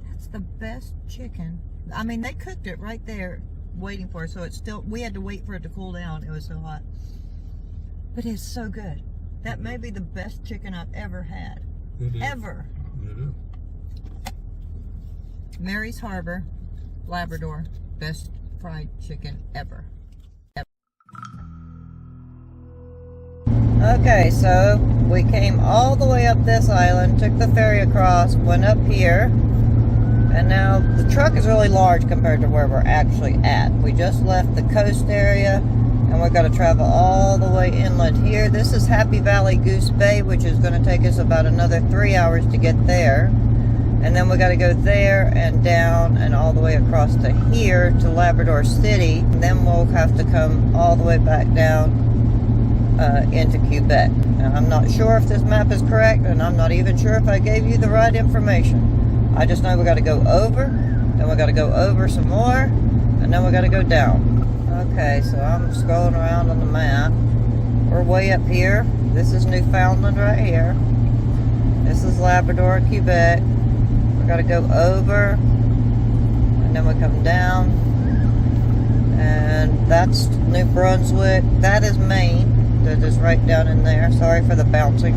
Speaker 2: that's the best chicken. I mean, they cooked it right there waiting for us, so it's still, we had to wait for it to cool down. It was so hot. But it's so good. That may be the best chicken I've ever had.
Speaker 1: It is.
Speaker 2: Ever.
Speaker 1: It is.
Speaker 2: Mary's Harbor, Labrador, best fried chicken ever. Okay, so we came all the way up this island, took the ferry across, went up here, and now the truck is really large compared to where we're actually at. We just left the coast area, and we've got to travel all the way inland here. This is Happy Valley Goose Bay, which is going to take us about another 3 hours to get there. And then we got to go there and down and all the way across to here to Labrador City. And then we'll have to come all the way back down into Quebec. Now, I'm not sure if this map is correct, and I'm not even sure if I gave you the right information. I just know we got to go over, then we got to go over some more, and then we got to go down. Okay, so I'm scrolling around on the map. We're way up here. This is Newfoundland right here. This is Labrador and Quebec. We got to go over, and then we come down, and that's New Brunswick. That is Maine. That is right down in there. Sorry for the bouncing,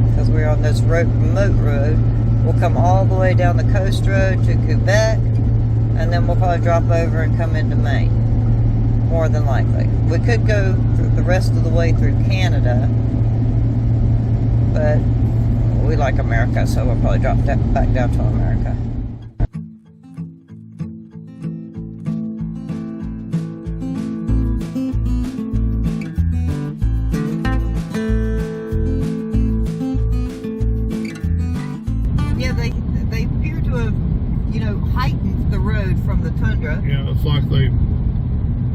Speaker 2: because we're on this remote road. We'll come all the way down the coast road to Quebec, and then we'll probably drop over and come into Maine, more than likely. We could go through the rest of the way through Canada, but we like America, so we'll probably drop that back down to America.
Speaker 1: looks like they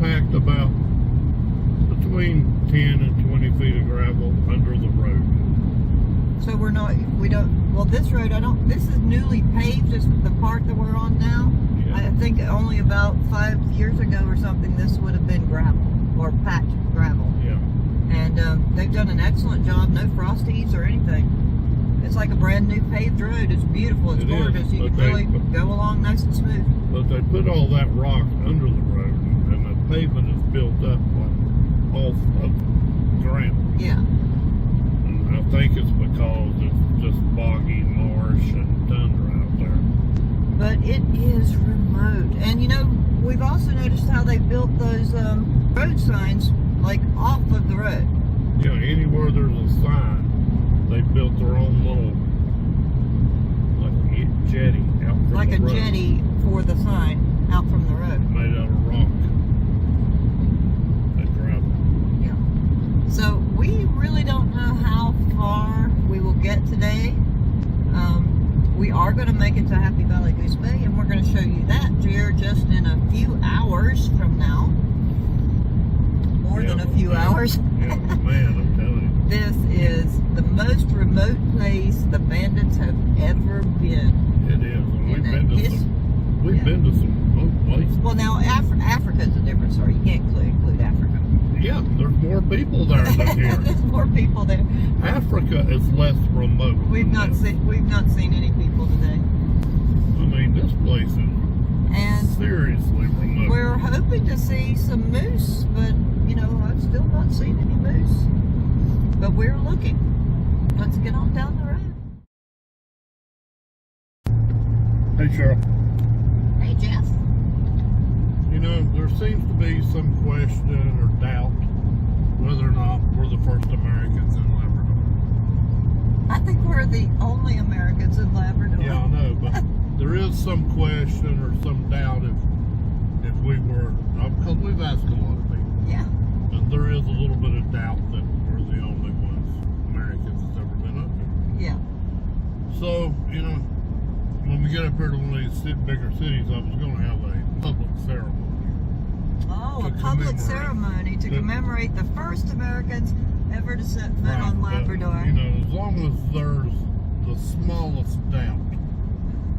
Speaker 1: packed about between 10 and 20 feet of gravel under the road.
Speaker 2: So well, this road, this is newly paved, just the part that we're on now.
Speaker 1: Yeah.
Speaker 2: I think only about 5 years ago or something, this would have been gravel, or packed gravel.
Speaker 1: Yeah.
Speaker 2: And they've done an excellent job, no frost heaves or anything. It's like a brand new paved road. It's beautiful, it's gorgeous. You can really go along nice and smooth.
Speaker 1: But they put all that rock under the road, and the pavement is built up like off of ground.
Speaker 2: Yeah.
Speaker 1: And I think it's because it's just boggy marsh and tundra out there.
Speaker 2: But it is remote. And you know, we've also noticed how they built those road signs like off of the road.
Speaker 1: Yeah, anywhere there's a sign, they built their own little like jetty out from
Speaker 2: Like
Speaker 1: the
Speaker 2: a
Speaker 1: road.
Speaker 2: jetty for the sign out from the road.
Speaker 1: Made out of rock and gravel.
Speaker 2: Yeah. So we really don't know how far we will get today. We are going to make it to Happy Valley Goose Bay, and we're going to show you that here just in a few hours from now. More than a few hours.
Speaker 1: Yeah, man, I'm telling you.
Speaker 2: This is the most remote place the bandits have ever been.
Speaker 1: It is. And we've been to some remote places.
Speaker 2: Well, now Africa's a different story. You can't include Africa.
Speaker 1: Yeah, there's more people there than here.
Speaker 2: There's more people there.
Speaker 1: Africa is less remote.
Speaker 2: We've not seen any people today.
Speaker 1: I mean, this place is seriously remote.
Speaker 2: We're hoping to see some moose, but you know, I've still not seen any moose. But we're looking. Let's get on down the road.
Speaker 1: Hey, Cheryl.
Speaker 2: Hey, Jeff.
Speaker 1: You know, there seems to be some question or doubt whether or not we're the first Americans in Labrador.
Speaker 2: I think we're the only Americans in Labrador.
Speaker 1: Yeah, I know, but there is some question or some doubt if we were, because we've asked a lot of people.
Speaker 2: Yeah.
Speaker 1: And there is a little bit of doubt that we're the only ones Americans that's ever been up here.
Speaker 2: Yeah.
Speaker 1: So, you know, when we get up here to one of these bigger cities, I was going to have a public ceremony.
Speaker 2: Oh, a public ceremony to commemorate the first Americans ever to set foot on Labrador.
Speaker 1: But, you know, as long as there's the smallest doubt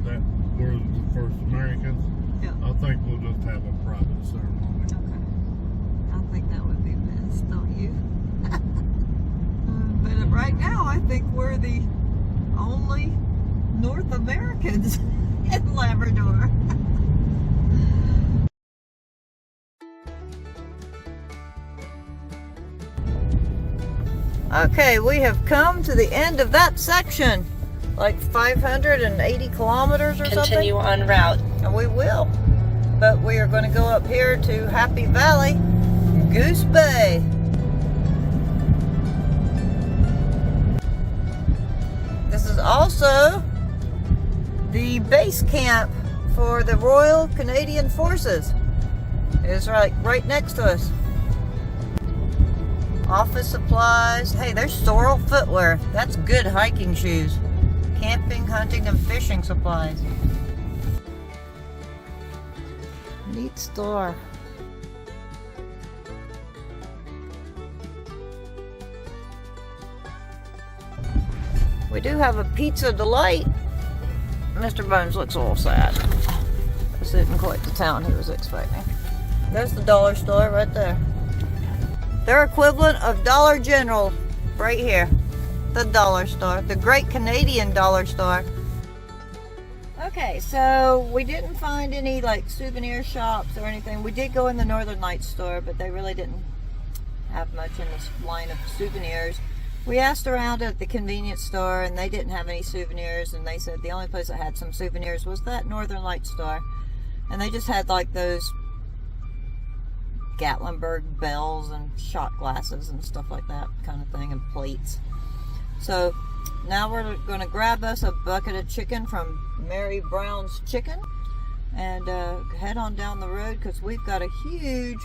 Speaker 1: that we're the first Americans,
Speaker 2: Yeah.
Speaker 1: I think we'll just have a private ceremony.
Speaker 2: Okay. I think that would be best, don't you? But right now, I think we're the only North Americans in Labrador. Okay, we have come to the end of that section. Like 580 kilometers or something.
Speaker 6: Continue on route.
Speaker 2: And we will. But we are going to go up here to Happy Valley, Goose Bay. This is also the base camp for the Royal Canadian Forces. It's right next to us. Office supplies. Hey, there's Sorrel footwear. That's good hiking shoes. Camping, hunting, and fishing supplies. Neat store. We do have a Pizza Delight. Mr. Bones looks a little sad. This isn't quite the town he was expecting. There's the dollar store right there. Their equivalent of Dollar General right here. The dollar store. The Great Canadian Dollar Store. Okay, so we didn't find any like souvenir shops or anything. We did go in the Northern Lights store, but they really didn't have much in this line of souvenirs. We asked around at the convenience store and they didn't have any souvenirs, and they said the only place that had some souvenirs was that Northern Lights store. And they just had like those Gatlinburg bells and shot glasses and stuff like that kind of thing, and plates. So now we're going to grab us a bucket of chicken from Mary Brown's Chicken and head on down the road, because we've got a huge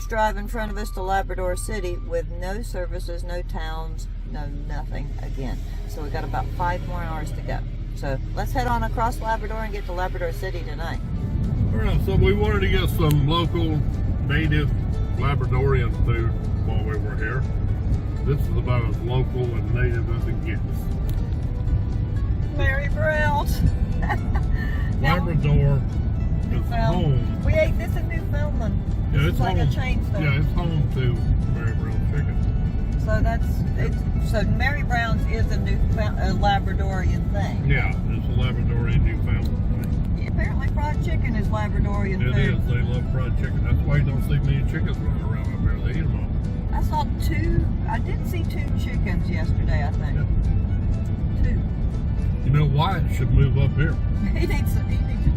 Speaker 2: drive in front of us to Labrador City with no services, no towns, no nothing again. So we've got about 5 more hours to go. So let's head on across Labrador and get to Labrador City tonight.
Speaker 1: Alright, so we wanted to get some local native Labradorian food while we were here. This is about as local and native as it gets.
Speaker 2: Mary Brown's.
Speaker 1: Labrador is home.
Speaker 2: We ate this in Newfoundland.
Speaker 1: Yeah,
Speaker 2: It's like a chain store.
Speaker 1: Yeah, it's home to Mary Brown's chicken.
Speaker 2: So so Mary Brown's is a Labradorian thing.
Speaker 1: Yeah, it's a Labradorian Newfoundland thing.
Speaker 2: Apparently fried chicken is Labradorian
Speaker 1: It
Speaker 2: food.
Speaker 1: is. They love fried chicken. That's why you don't see many chickens running around up there. They eat them all.
Speaker 2: I did see 2 chickens yesterday, I think.
Speaker 1: Yeah.
Speaker 2: 2.
Speaker 1: You know, Wyatt should move up here.
Speaker 2: He needs a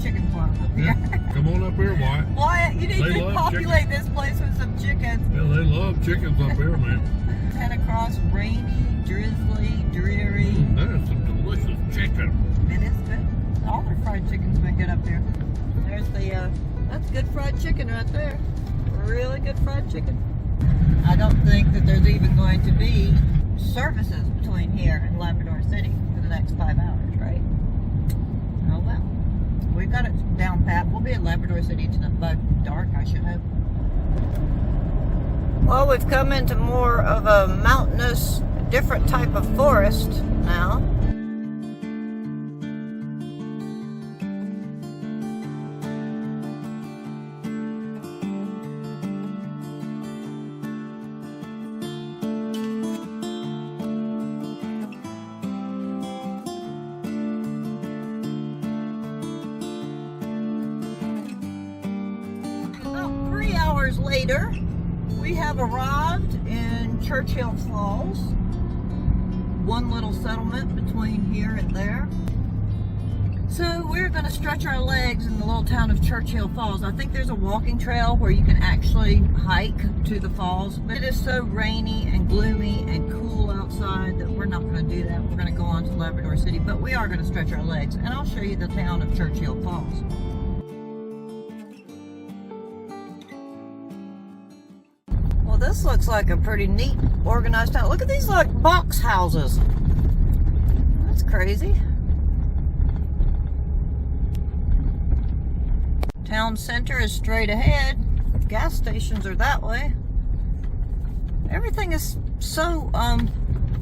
Speaker 2: chicken farm up here.
Speaker 1: Yeah. Come on up here, Wyatt.
Speaker 2: Wyatt, you need
Speaker 1: They
Speaker 2: to
Speaker 1: love
Speaker 2: populate this place with some chickens.
Speaker 1: Yeah, they love chickens up here, man.
Speaker 2: Head across rainy, drizzly, dreary.
Speaker 1: That is some delicious chicken.
Speaker 2: It is good. All their fried chicken's been good up here. There's the, that's good fried chicken right there. Really good fried chicken. I don't think that there's even going to be services between here and Labrador City for the next 5 hours, right? Oh well. We've got it down pat. We'll be in Labrador City tonight by dark, I should hope. Well, we've come into more of a mountainous, different type of forest now. About 3 hours later, we have arrived in Churchill Falls, one little settlement between here and there. So we're going to stretch our legs in the little town of Churchill Falls. I think there's a walking trail where you can actually hike to the falls, but it is so rainy and gloomy and cool outside that we're not going to do that. We're going to go on to Labrador City, but we are going to stretch our legs, and I'll show you the town of Churchill Falls. This looks like a pretty neat, organized town. Look at these like box houses. That's crazy. Town center is straight ahead. Gas stations are that way. Everything is so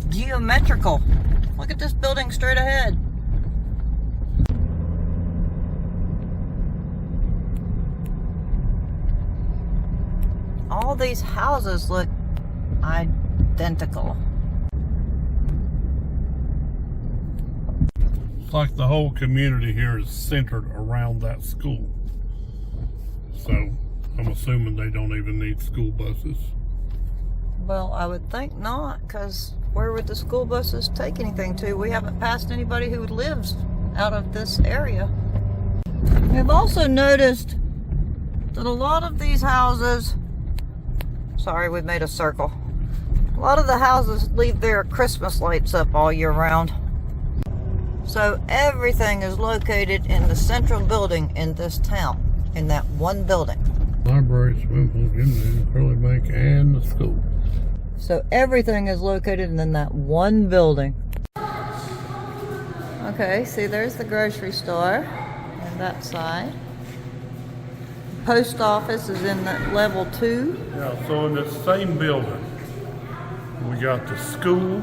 Speaker 2: geometrical. Look at this building straight ahead. All these houses look identical.
Speaker 1: It's like the whole community here is centered around that school. So I'm assuming they don't even need school buses.
Speaker 2: Well, I would think not, because where would the school buses take anything to? We haven't passed anybody who lives out of this area. We've also noticed that a lot of these houses, sorry, we've made a circle. A lot of the houses leave their Christmas lights up all year round. So everything is located in the central building in this town, in that one building.
Speaker 1: Library, swimming pool, gymnasium, curly bank, and the school.
Speaker 2: So everything is located in that one building. Okay, see there's the grocery store on that side. Post office is in that level 2.
Speaker 1: Yeah, so in the same building, we got the school,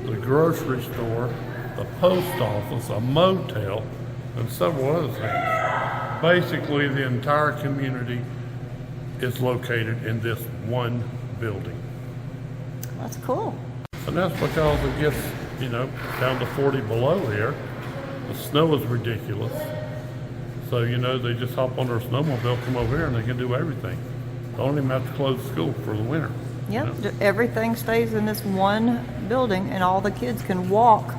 Speaker 1: the grocery store, the post office, a motel, and several other things. Basically, the entire community is located in this one building.
Speaker 2: That's cool.
Speaker 1: And that's because it gets, you know, down to 40 below here. The snow is ridiculous. So, you know, they just hop on their snowmobile, come over here, and they can do everything. They don't even have to close school for the winter.
Speaker 2: Yep,
Speaker 1: you know?
Speaker 2: everything stays in this one building, and all the kids can walk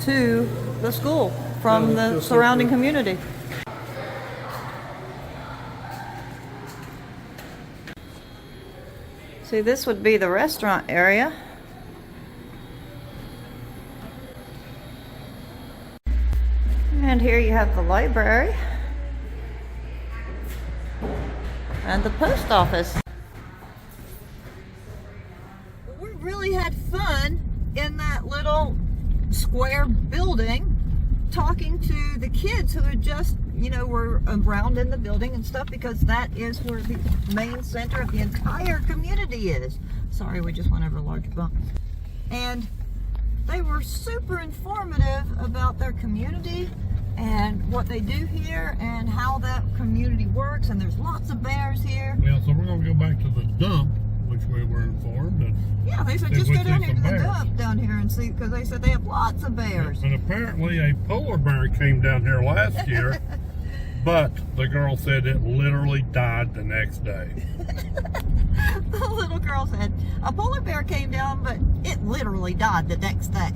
Speaker 2: to the school from the surrounding community. See, this would be the restaurant area. And here you have the library and the post office. We really had fun in that little square building talking to the kids who had just, you know, were around in the building and stuff, because that is where the main center of the entire community is. Sorry, we just went over a large bump. And they were super informative about their community and what they do here and how that community works, and there's lots of bears here.
Speaker 1: Yeah, so we're gonna go back to the dump, which we were informed. And
Speaker 2: yeah, they said
Speaker 1: if
Speaker 2: just
Speaker 1: we
Speaker 2: go down
Speaker 1: see
Speaker 2: here to
Speaker 1: some
Speaker 2: the
Speaker 1: bears.
Speaker 2: dump down here and see, because they said they have lots of bears.
Speaker 1: And apparently a polar bear came down here last year, but the girl said it literally died the next day.
Speaker 2: The little girl said a polar bear came down, but it literally died the next day.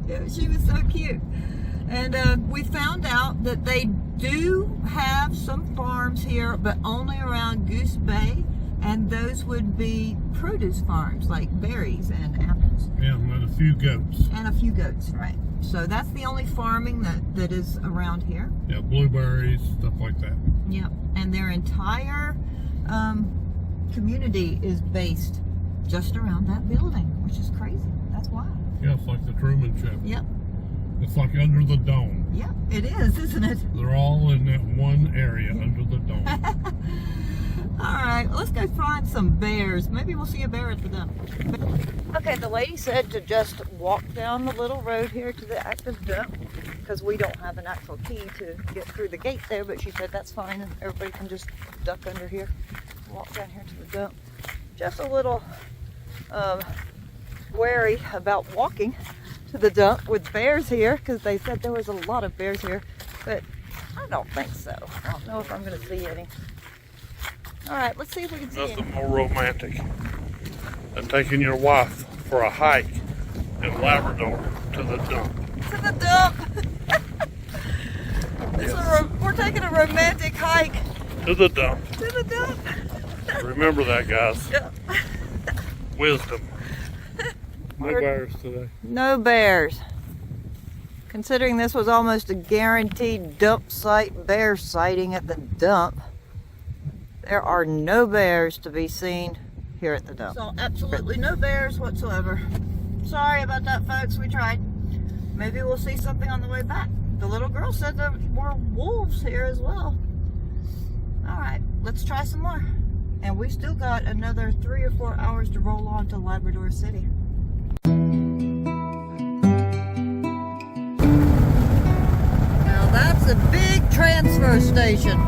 Speaker 2: Yeah, she was so cute. And we found out that they do have some farms here, but only around Goose Bay, and those would be produce farms like berries and apples.
Speaker 1: Yeah, and a few goats.
Speaker 2: And a few goats, right. So that's the only farming that is around here.
Speaker 1: Yeah, blueberries, stuff like that.
Speaker 2: Yep, and their entire community is based just around that building, which is crazy. That's wild.
Speaker 1: Yeah, it's like the Truman Show.
Speaker 2: Yep,
Speaker 1: It's like under the dome.
Speaker 2: yep, it is, isn't it?
Speaker 1: They're all in that one area under the dome.
Speaker 2: All right, let's go find some bears. Maybe we'll see a bear at the dump. Okay, the lady said to just walk down the little road here to the active dump, because we don't have an actual key to get through the gate there, but she said that's fine and everybody can just duck under here, walk down here to the dump. Just a little wary about walking to the dump with bears here, because they said there was a lot of bears here, but I don't think so. I don't know if I'm going to see any. All right, let's see if we can see any.
Speaker 1: Nothing more romantic than taking your wife for a hike in Labrador to the dump.
Speaker 2: To the dump. We're taking a romantic hike
Speaker 1: To the dump.
Speaker 2: to the dump.
Speaker 1: Remember that, guys.
Speaker 2: Yep.
Speaker 1: Wisdom. No bears today.
Speaker 2: No bears. Considering this was almost a guaranteed dump site bear sighting at the dump, there are no bears to be seen here at the dump. So absolutely no bears whatsoever. Sorry about that, folks. We tried. Maybe we'll see something on the way back. The little girl said there were wolves here as well. All right, let's try some more. And we still got another 3 or 4 hours to roll on to Labrador City. Now that's a big transfer station.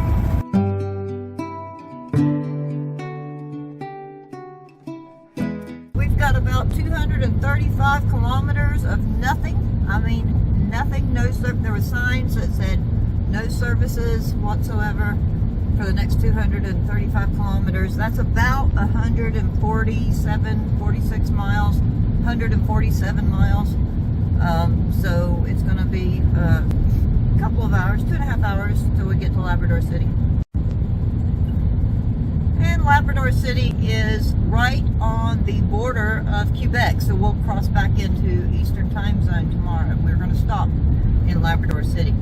Speaker 2: We've got about 235 kilometers of nothing. I mean, nothing. No, there were signs that said no services whatsoever for the next 235 kilometers. That's about 46 miles, 147 miles. So it's going to be a couple of hours, 2.5 hours till we get to Labrador City. And Labrador City is right on the border of Quebec, so we'll cross back into Eastern Time Zone tomorrow. We're going to stop in Labrador City.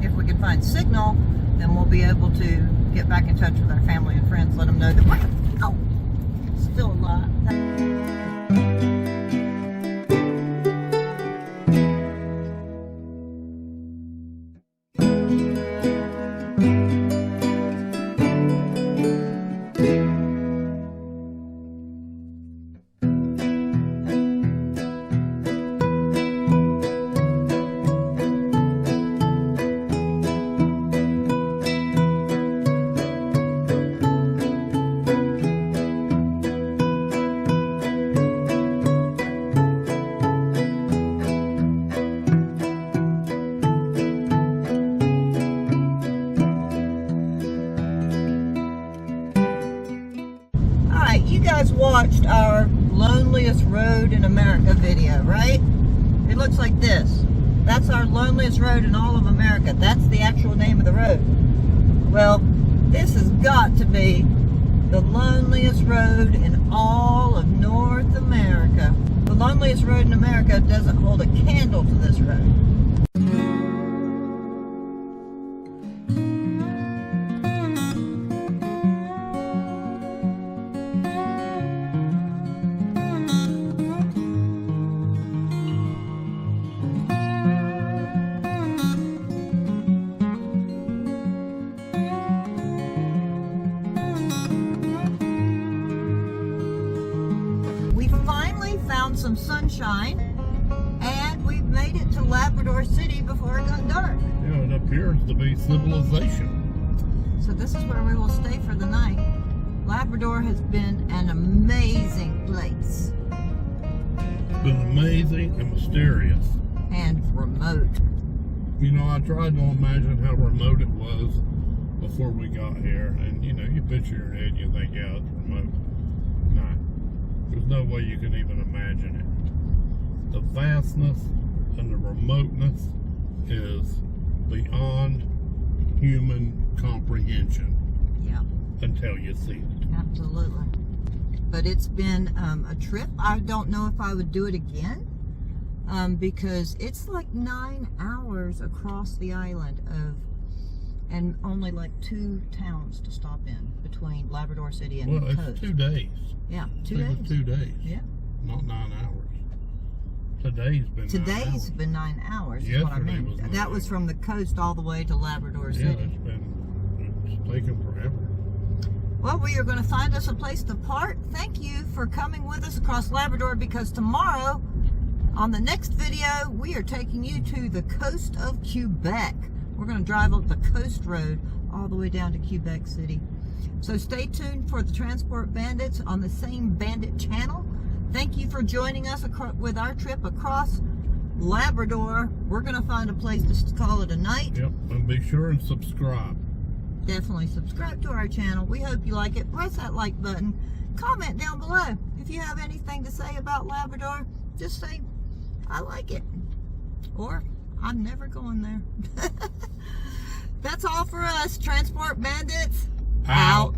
Speaker 2: If we can find signal, then we'll be able to get back in touch with our family and friends, let them know that we're still alive. You guys watched our loneliest road in America video, right? It looks like this. That's our loneliest road in all of America. That's the actual name of the road. Well, this has got to be the loneliest road in all of North America. The loneliest road in America doesn't hold a candle to this road. some sunshine, and we've made it to Labrador City before it got dark.
Speaker 1: Yeah, it appears to be civilization.
Speaker 2: So this is where we will stay for the night. Labrador has been an amazing place.
Speaker 1: It's been amazing and mysterious.
Speaker 2: And remote.
Speaker 1: You know, I tried to imagine how remote it was before we got here, and you know, you picture your head, you think, yeah, it's remote. Nah, there's no way you can even imagine it. The vastness and the remoteness is beyond human comprehension
Speaker 2: Yeah,
Speaker 1: until you see it.
Speaker 2: absolutely. But it's been a trip. I don't know if I would do it again, because it's like 9 hours across the island and only like 2 towns to stop in between Labrador City and
Speaker 1: Well,
Speaker 2: the
Speaker 1: it's
Speaker 2: coast.
Speaker 1: 2 days.
Speaker 2: Yeah,
Speaker 1: It
Speaker 2: 2
Speaker 1: was
Speaker 2: days.
Speaker 1: 2 days.
Speaker 2: Yeah.
Speaker 1: Not 9 hours. Today's been 9
Speaker 2: Today's
Speaker 1: hours.
Speaker 2: been 9 hours, is what I
Speaker 1: Yesterday
Speaker 2: mean.
Speaker 1: was 9
Speaker 2: That was
Speaker 1: hours.
Speaker 2: from the coast all the way to Labrador
Speaker 1: Yeah,
Speaker 2: City.
Speaker 1: it's taken forever.
Speaker 2: Well, we are going to find us a place to park. Thank you for coming with us across Labrador, because tomorrow, on the next video, we are taking you to the coast of Quebec. We're going to drive up the coast road all the way down to Quebec City. So stay tuned for the Transport Bandits on the same Bandit channel. Thank you for joining us with our trip across Labrador. We're going to find a place to call it a night.
Speaker 1: Yep, and be sure and subscribe.
Speaker 2: Definitely subscribe to our channel. We hope you like it. Press that like button. Comment down below. If you have anything to say about Labrador, just say, I like it. Or, I'm never going there. That's all for us. Transport Bandits, out.